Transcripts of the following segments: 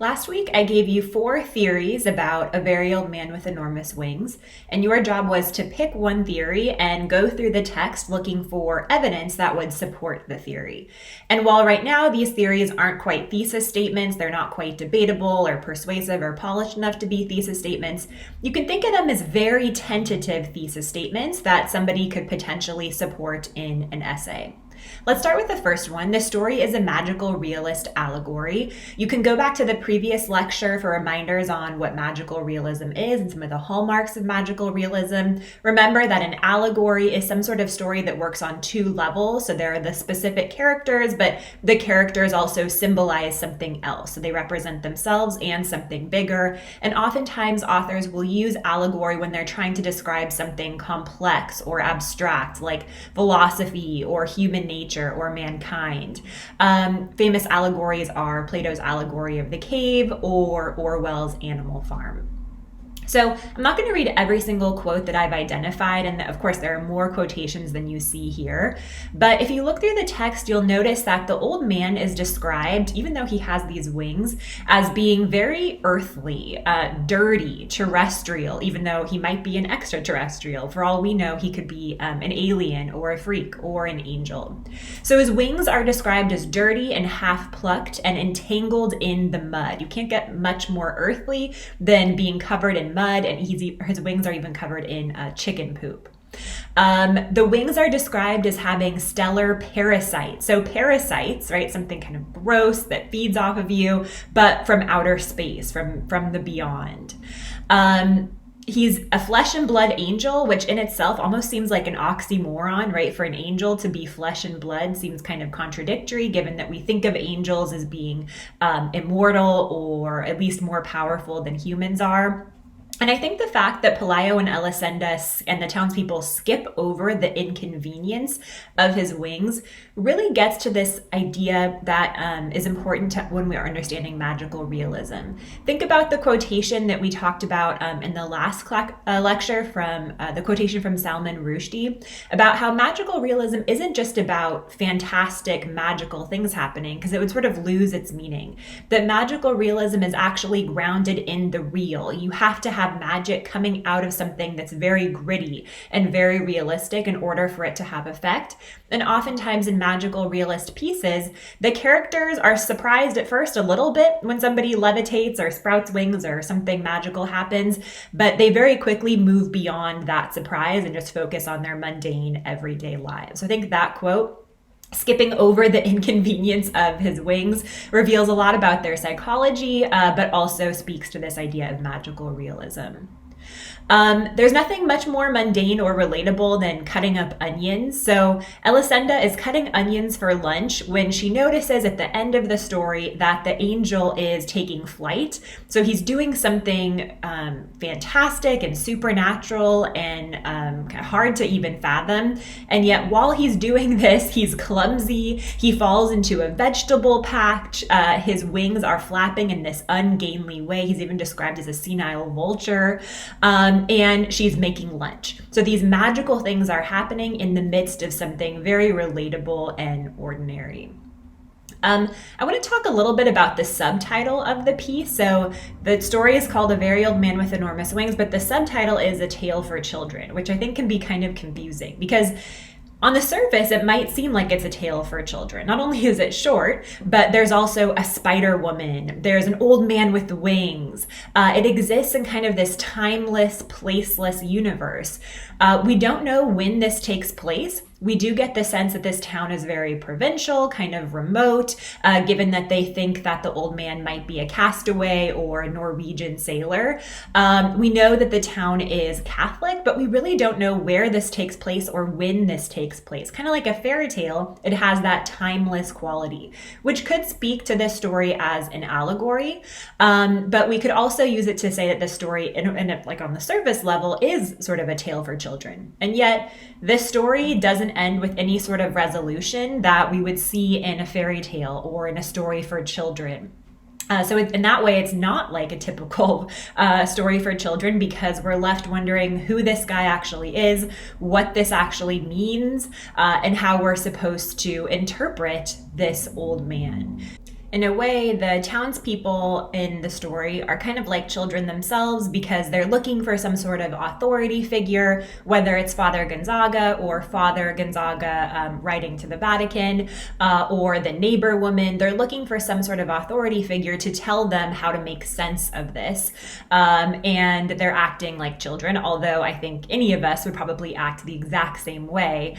Last week, I gave you 4 theories about a very old man with enormous wings, and your job was to pick one theory and go through the text looking for evidence that would support the theory. And while right now these theories aren't quite thesis statements, they're not quite debatable or persuasive or polished enough to be thesis statements, you can think of them as very tentative thesis statements that somebody could potentially support in an essay. Let's start with the first one. The story is a magical realist allegory. You can go back to the previous lecture for reminders on what magical realism is and some of the hallmarks of magical realism. Remember that an allegory is some sort of story that works on 2 levels. So there are the specific characters, but the characters also symbolize something else. So they represent themselves and something bigger. And oftentimes authors will use allegory when they're trying to describe something complex or abstract, like philosophy or human nature or mankind. Famous allegories are Plato's allegory of the cave or Orwell's Animal Farm. So I'm not going to read every single quote that I've identified, and of course there are more quotations than you see here. But if you look through the text, you'll notice that the old man is described, even though he has these wings, as being very earthly, dirty, terrestrial, even though he might be an extraterrestrial. For all we know, he could be an alien or a freak or an angel. So his wings are described as dirty and half-plucked and entangled in the mud. You can't get much more earthly than being covered in mud, and his wings are even covered in chicken poop. The wings are described as having stellar parasites. So parasites, right, something kind of gross that feeds off of you, but from outer space, from the beyond. He's a flesh and blood angel, which in itself almost seems like an oxymoron, right? For an angel to be flesh and blood seems kind of contradictory, given that we think of angels as being immortal or at least more powerful than humans are. And I think the fact that Pelayo and Elisenda and the townspeople skip over the inconvenience of his wings really gets to this idea that is important when we are understanding magical realism. Think about the quotation that we talked about in the last lecture from the quotation from Salman Rushdie about how magical realism isn't just about fantastic magical things happening, because it would sort of lose its meaning. That magical realism is actually grounded in the real. You have to have magic coming out of something that's very gritty and very realistic in order for it to have effect. And oftentimes in magical realist pieces, the characters are surprised at first a little bit when somebody levitates or sprouts wings or something magical happens, but they very quickly move beyond that surprise and just focus on their mundane everyday lives. So I think that quote, skipping over the inconvenience of his wings, reveals a lot about their psychology, but also speaks to this idea of magical realism. There's nothing much more mundane or relatable than cutting up onions. So Elisenda is cutting onions for lunch when she notices at the end of the story that the angel is taking flight. So he's doing something fantastic and supernatural and hard to even fathom. And yet while he's doing this, he's clumsy. He falls into a vegetable patch. His wings are flapping in this ungainly way. He's even described as a senile vulture. And she's making lunch. So these magical things are happening in the midst of something very relatable and ordinary. I want to talk a little bit about the subtitle of the piece. So the story is called A Very Old Man with Enormous Wings, but the subtitle is A Tale for Children, which I think can be kind of confusing because on the surface, it might seem like it's a tale for children. Not only is it short, but there's also a spider woman. There's an old man with wings. It exists in kind of this timeless, placeless universe. We don't know when this takes place. We do get the sense that this town is very provincial, kind of remote, given that they think that the old man might be a castaway or a Norwegian sailor. We know that the town is Catholic, but we really don't know where this takes place or when this takes place. Kind of like a fairy tale, it has that timeless quality, which could speak to this story as an allegory. But we could also use it to say that the story, like on the surface level, is sort of a tale for children. And yet, this story doesn't end with any sort of resolution that we would see in a fairy tale or in a story for children. So in that way, it's not like a typical story for children because we're left wondering who this guy actually is, what this actually means, and how we're supposed to interpret this old man. In a way, the townspeople in the story are kind of like children themselves because they're looking for some sort of authority figure, whether it's Father Gonzaga or Father Gonzaga writing to the Vatican or the neighbor woman. They're looking for some sort of authority figure to tell them how to make sense of this. And they're acting like children, although I think any of us would probably act the exact same way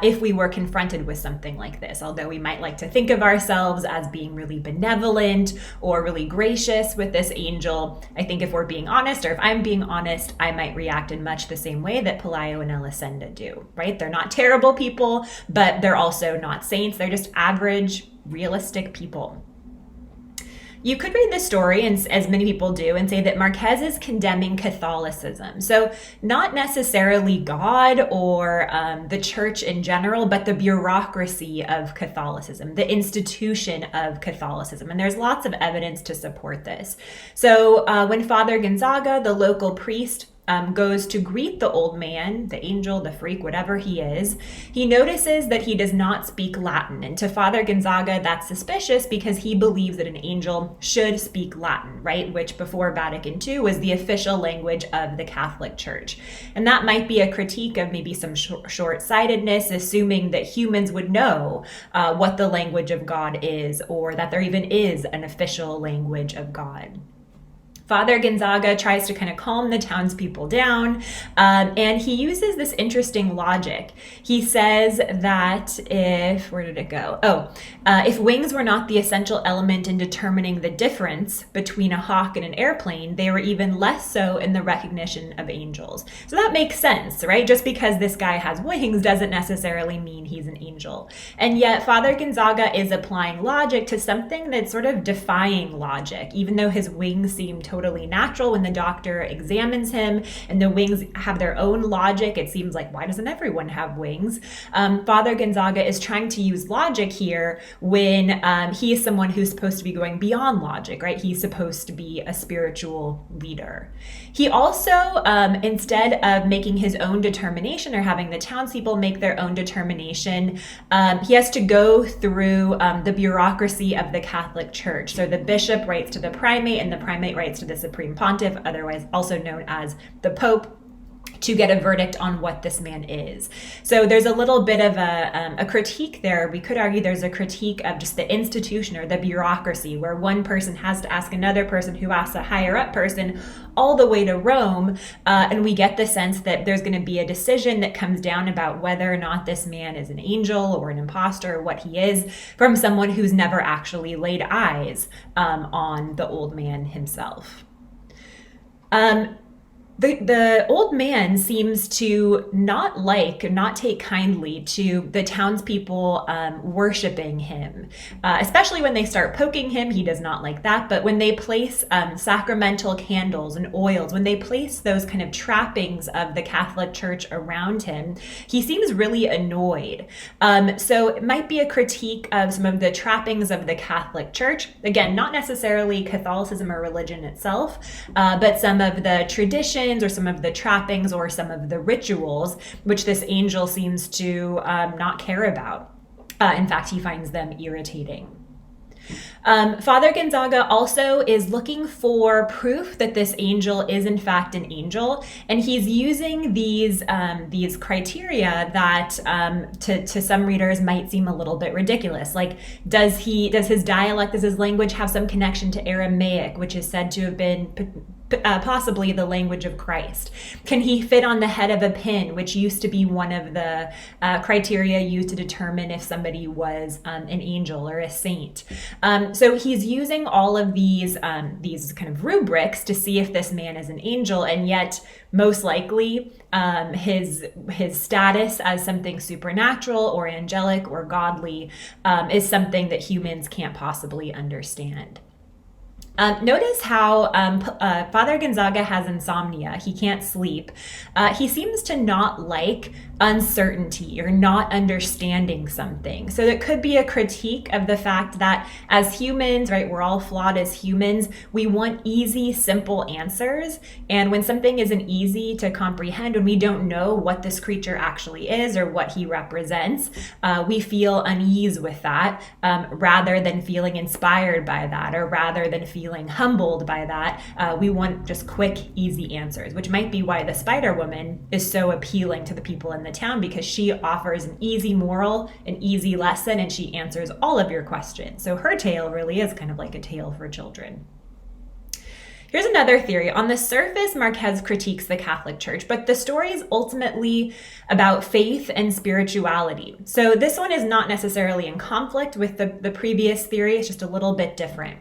if we were confronted with something like this, although we might like to think of ourselves as being really benevolent or really gracious with this angel. I think if we're being honest, or if I'm being honest, I might react in much the same way that Pelayo and Elisenda do, right? They're not terrible people, but they're also not saints. They're just average, realistic people. You could read this story, and as many people do, and say that Marquez is condemning Catholicism. So not necessarily God or the church in general, but the bureaucracy of Catholicism, the institution of Catholicism. And there's lots of evidence to support this. So when Father Gonzaga, the local priest, goes to greet the old man, the angel, the freak, whatever he is, he notices that he does not speak Latin. And to Father Gonzaga, that's suspicious because he believes that an angel should speak Latin, right? Which before Vatican II was the official language of the Catholic Church. And that might be a critique of maybe some short-sightedness, assuming that humans would know what the language of God is, or that there even is an official language of God. Father Gonzaga tries to kind of calm the townspeople down, and he uses this interesting logic. He says that if wings were not the essential element in determining the difference between a hawk and an airplane, they were even less so in the recognition of angels. So that makes sense, right? Just because this guy has wings doesn't necessarily mean he's an angel. And yet Father Gonzaga is applying logic to something that's sort of defying logic, even though his wings seem totally natural when the doctor examines him, and the wings have their own logic. It seems like, why doesn't everyone have wings? Father Gonzaga is trying to use logic here when he is someone who's supposed to be going beyond logic, right? He's supposed to be a spiritual leader. He also, instead of making his own determination or having the townspeople make their own determination, he has to go through the bureaucracy of the Catholic Church. So the bishop writes to the primate, and the primate writes to the Supreme Pontiff, otherwise also known as the Pope, to get a verdict on what this man is. So there's a little bit of a critique there. We could argue there's a critique of just the institution or the bureaucracy, where one person has to ask another person who asks a higher up person all the way to Rome, and we get the sense that there's going to be a decision that comes down about whether or not this man is an angel or an imposter, or what he is, from someone who's never actually laid eyes on the old man himself. The old man seems to not take kindly to the townspeople worshiping him, especially when they start poking him. He does not like that. But when they place sacramental candles and oils, when they place those kind of trappings of the Catholic Church around him, he seems really annoyed. So it might be a critique of some of the trappings of the Catholic Church. Again, not necessarily Catholicism or religion itself, but some of the traditions or some of the trappings or some of the rituals, which this angel seems to not care about. In fact, he finds them irritating. Father Gonzaga also is looking for proof that this angel is in fact an angel, and he's using these criteria that to some readers might seem a little bit ridiculous. Like, does his dialect, does his language have some connection to Aramaic, which is said to have been possibly the language of Christ? Can he fit on the head of a pin, which used to be one of the criteria used to determine if somebody was an angel or a saint? So he's using all of these kind of rubrics to see if this man is an angel, and yet most likely his status as something supernatural or angelic or godly is something that humans can't possibly understand. Notice how Father Gonzaga has insomnia. He can't sleep. He seems to not like uncertainty or not understanding something. So it could be a critique of the fact that as humans, right, we're all flawed as humans. We want easy, simple answers. And when something isn't easy to comprehend, when we don't know what this creature actually is or what he represents, we feel unease with that rather than feeling inspired by that or rather than feeling humbled by that. We want just quick, easy answers, which might be why the Spider Woman is so appealing to the people in the town, because she offers an easy moral, an easy lesson, and she answers all of your questions. So her tale really is kind of like a tale for children. Here's another theory. On the surface, Marquez critiques the Catholic Church, but the story is ultimately about faith and spirituality. So this one is not necessarily in conflict with the previous theory. It's just a little bit different.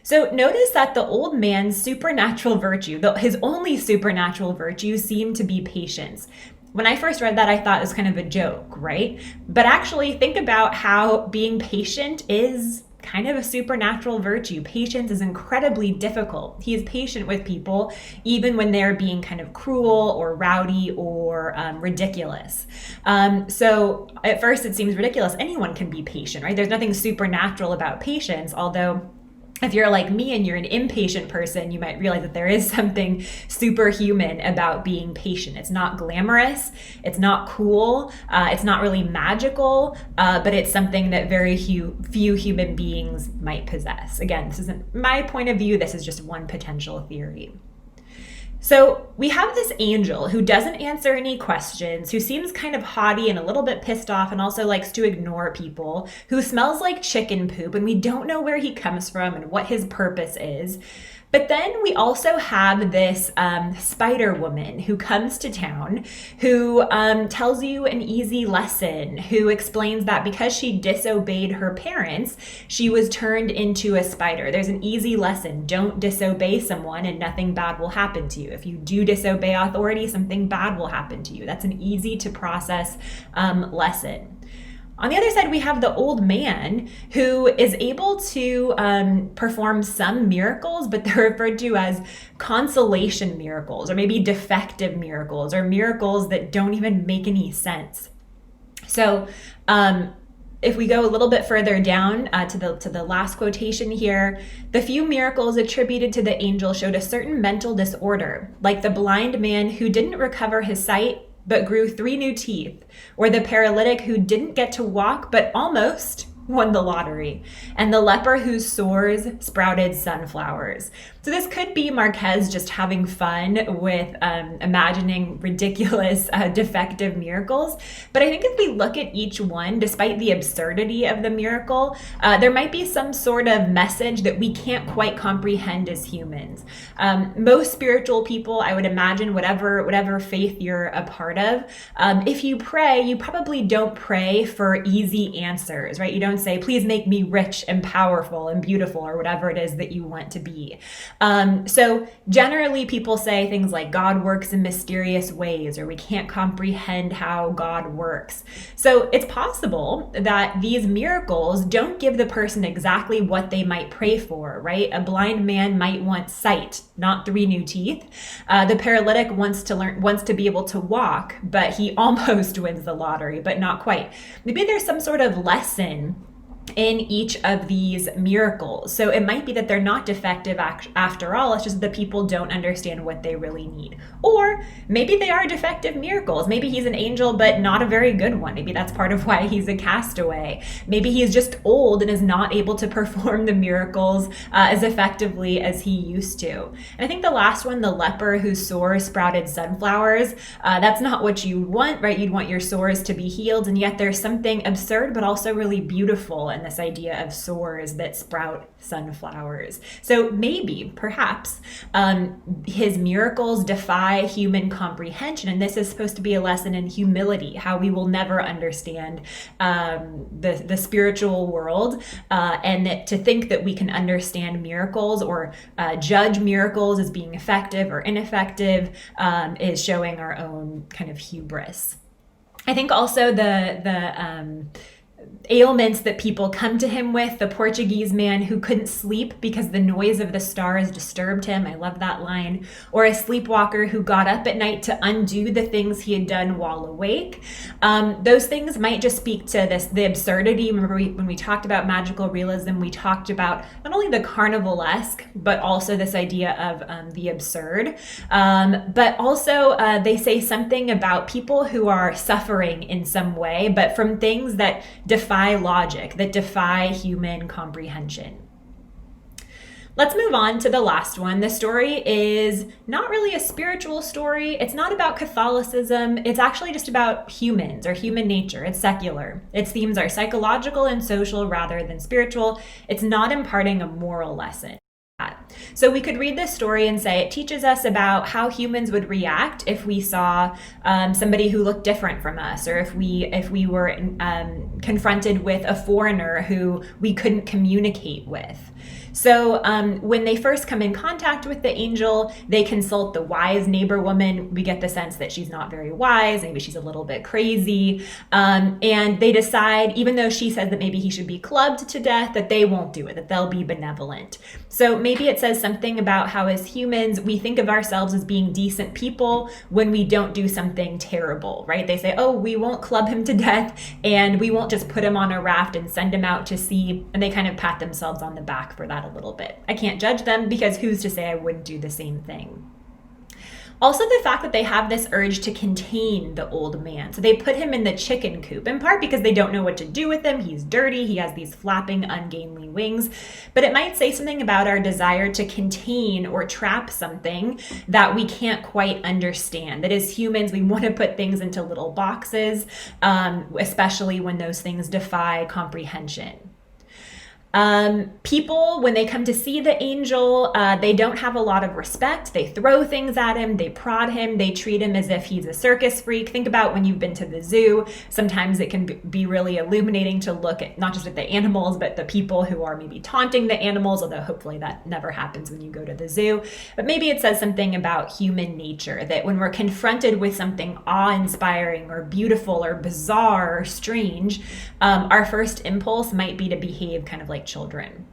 So notice that the old man's supernatural virtue, his only supernatural virtue, seemed to be patience. When I first read that, I thought it was kind of a joke, right? But actually think about how being patient is kind of a supernatural virtue. Patience is incredibly difficult. He is patient with people even when they're being kind of cruel or rowdy or ridiculous. So at first it seems ridiculous. Anyone can be patient, right? There's nothing supernatural about patience, although if you're like me and you're an impatient person, you might realize that there is something superhuman about being patient. It's not glamorous, it's not cool, it's not really magical, but it's something that very few human beings might possess. Again, this isn't my point of view, this is just one potential theory. So we have this angel who doesn't answer any questions, who seems kind of haughty and a little bit pissed off and also likes to ignore people, who smells like chicken poop, and we don't know where he comes from and what his purpose is. But then we also have this Spider Woman who comes to town, who tells you an easy lesson, who explains that because she disobeyed her parents, she was turned into a spider. There's an easy lesson. Don't disobey someone and nothing bad will happen to you. If you do disobey authority, something bad will happen to you. That's an easy to process lesson. On the other side, we have the old man who is able to perform some miracles, but they're referred to as consolation miracles, or maybe defective miracles, or miracles that don't even make any sense. So if we go a little bit further down to the last quotation here, the few miracles attributed to the angel showed a certain mental disorder, like the blind man who didn't recover his sight but grew 3 new teeth, or the paralytic who didn't get to walk but almost won the lottery, and the leper whose sores sprouted sunflowers. So this could be Marquez just having fun with imagining ridiculous, defective miracles. But I think if we look at each one, despite the absurdity of the miracle, there might be some sort of message that we can't quite comprehend as humans. Most spiritual people, I would imagine, whatever faith you're a part of, if you pray, you probably don't pray for easy answers, right? You don't say, please make me rich and powerful and beautiful, or whatever it is that you want to be. So generally people say things like God works in mysterious ways, or we can't comprehend how God works. So it's possible that these miracles don't give the person exactly what they might pray for, right? A blind man might want sight, not 3 new teeth. The paralytic wants to be able to walk, but he almost wins the lottery, but not quite. Maybe there's some sort of lesson in each of these miracles. So it might be that they're not defective after all, it's just that people don't understand what they really need. Or maybe they are defective miracles. Maybe he's an angel, but not a very good one. Maybe that's part of why he's a castaway. Maybe he's just old and is not able to perform the miracles as effectively as he used to. And I think the last one, the leper whose sores sprouted sunflowers, that's not what you want, right? You'd want your sores to be healed, and yet there's something absurd, but also really beautiful in this idea of sores that sprout sunflowers. So maybe, perhaps, his miracles defy human comprehension, and this is supposed to be a lesson in humility, how we will never understand the spiritual world, and that to think that we can understand miracles or judge miracles as being effective or ineffective is showing our own kind of hubris. I think also ailments that people come to him with. The Portuguese man who couldn't sleep because the noise of the stars disturbed him. I love that line. Or a sleepwalker who got up at night to undo the things he had done while awake. Those things might just speak to the absurdity. Remember when we talked about magical realism, we talked about not only the carnivalesque, but also this idea of the absurd. But also they say something about people who are suffering in some way, but from things that defy logic, that defy human comprehension. Let's move on to the last one. The story is not really a spiritual story. It's not about Catholicism. It's actually just about humans or human nature. It's secular. Its themes are psychological and social rather than spiritual. It's not imparting a moral lesson. So we could read this story and say it teaches us about how humans would react if we saw somebody who looked different from us, or if we were confronted with a foreigner who we couldn't communicate with. So when they first come in contact with the angel, they consult the wise neighbor woman. We get the sense that she's not very wise, maybe she's a little bit crazy, and they decide, even though she says that maybe he should be clubbed to death, that they won't do it, that they'll be benevolent. So maybe it says something about how as humans, we think of ourselves as being decent people when we don't do something terrible, right? They say, oh, we won't club him to death, and we won't just put him on a raft and send him out to sea, and they kind of pat themselves on the back for that a little bit. I can't judge them, because who's to say I wouldn't do the same thing? Also, the fact that they have this urge to contain the old man. So they put him in the chicken coop, in part because they don't know what to do with him. He's dirty. He has these flapping, ungainly wings. But it might say something about our desire to contain or trap something that we can't quite understand. That as humans, we want to put things into little boxes, especially when those things defy comprehension. People, when they come to see the angel, they don't have a lot of respect. They throw things at him, they prod him, they treat him as if he's a circus freak. Think about when you've been to the zoo. Sometimes it can be really illuminating to look at not just at the animals, but the people who are maybe taunting the animals, although hopefully that never happens when you go to the zoo. But maybe it says something about human nature, that when we're confronted with something awe-inspiring or beautiful or bizarre or strange, our first impulse might be to behave kind of like children.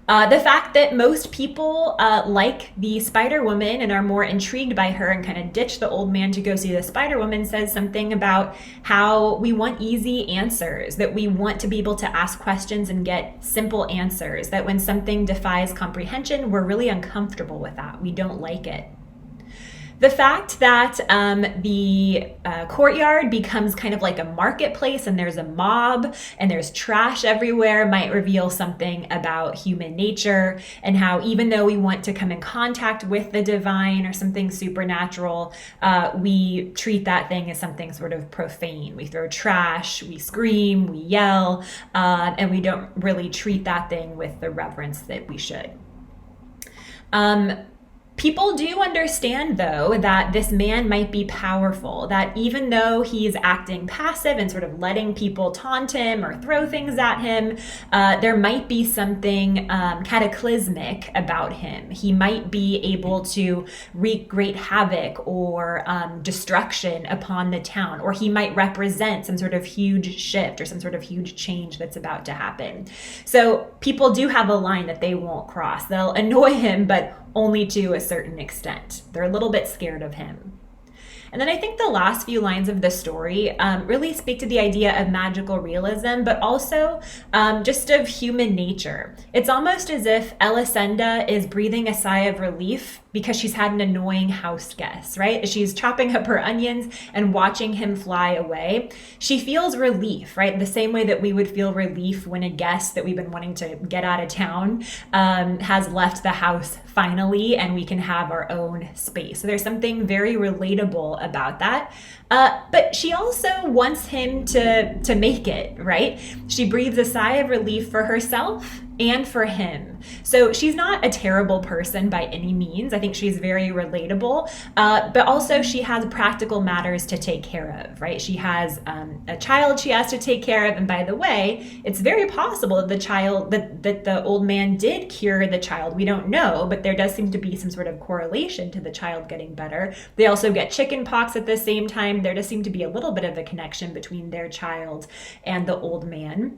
The fact that most people like the Spider Woman and are more intrigued by her and kind of ditch the old man to go see the Spider Woman says something about how we want easy answers, that we want to be able to ask questions and get simple answers, that when something defies comprehension, we're really uncomfortable with that. We don't like it. The fact that the courtyard becomes kind of like a marketplace and there's a mob and there's trash everywhere might reveal something about human nature, and how even though we want to come in contact with the divine or something supernatural, we treat that thing as something sort of profane. We throw trash, we scream, we yell, and we don't really treat that thing with the reverence that we should. People do understand, though, that this man might be powerful, that even though he's acting passive and sort of letting people taunt him or throw things at him, there might be something cataclysmic about him. He might be able to wreak great havoc or destruction upon the town, or he might represent some sort of huge shift or some sort of huge change that's about to happen. So people do have a line that they won't cross. They'll annoy him, but only to a certain extent. They're a little bit scared of him. And then I think the last few lines of the story really speak to the idea of magical realism, but also just of human nature. It's almost as if Elisenda is breathing a sigh of relief because she's had an annoying house guest, right? As she's chopping up her onions and watching him fly away, she feels relief, right? The same way that we would feel relief when a guest that we've been wanting to get out of town has left the house finally, and we can have our own space. So there's something very relatable about that. But she also wants him to make it, right? She breathes a sigh of relief for herself and for him. So she's not a terrible person by any means. I think she's very relatable, but also she has practical matters to take care of, right? She has a child she has to take care of. And by the way, it's very possible that the old man did cure the child. We don't know, but there does seem to be some sort of correlation to the child getting better. They also get chicken pox at the same time. There does seem to be a little bit of a connection between their child and the old man.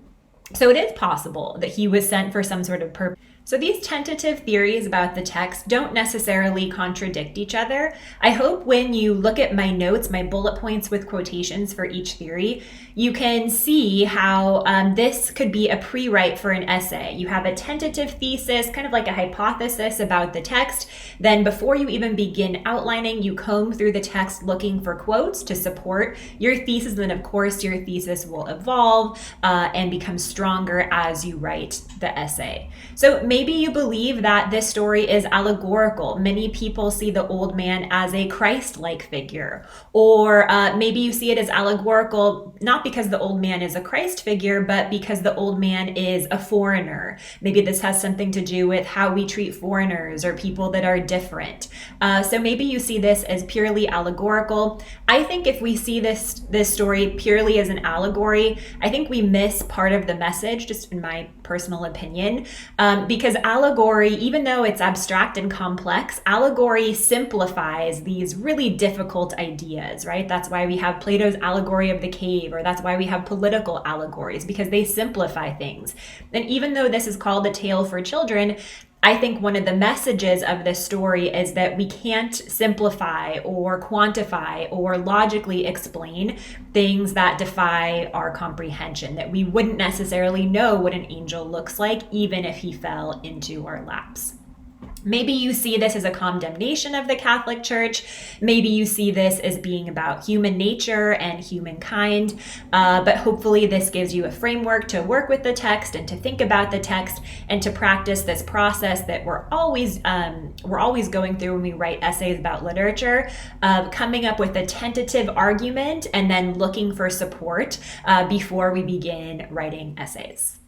So it is possible that he was sent for some sort of purpose. So these tentative theories about the text don't necessarily contradict each other. I hope when you look at my notes, my bullet points with quotations for each theory, you can see how this could be a pre-write for an essay. You have a tentative thesis, kind of like a hypothesis about the text. Then before you even begin outlining, you comb through the text looking for quotes to support your thesis. And then of course your thesis will evolve and become stronger as you write the essay. So maybe you believe that this story is allegorical. Many people see the old man as a Christ-like figure. Or maybe you see it as allegorical, not because the old man is a Christ figure, but because the old man is a foreigner. Maybe this has something to do with how we treat foreigners or people that are different. So maybe you see this as purely allegorical. I think if we see this story purely as an allegory, I think we miss part of the message, just in my personal opinion, because allegory, even though it's abstract and complex, allegory simplifies these really difficult ideas, right? That's why we have Plato's allegory of the cave, or that's why we have political allegories, because they simplify things. And even though this is called a tale for children, I think one of the messages of this story is that we can't simplify or quantify or logically explain things that defy our comprehension, that we wouldn't necessarily know what an angel looks like, even if he fell into our laps. Maybe you see this as a condemnation of the Catholic Church. Maybe you see this as being about human nature and humankind. But hopefully this gives you a framework to work with the text and to think about the text and to practice this process that we're always going through when we write essays about literature, of coming up with a tentative argument and then looking for support before we begin writing essays.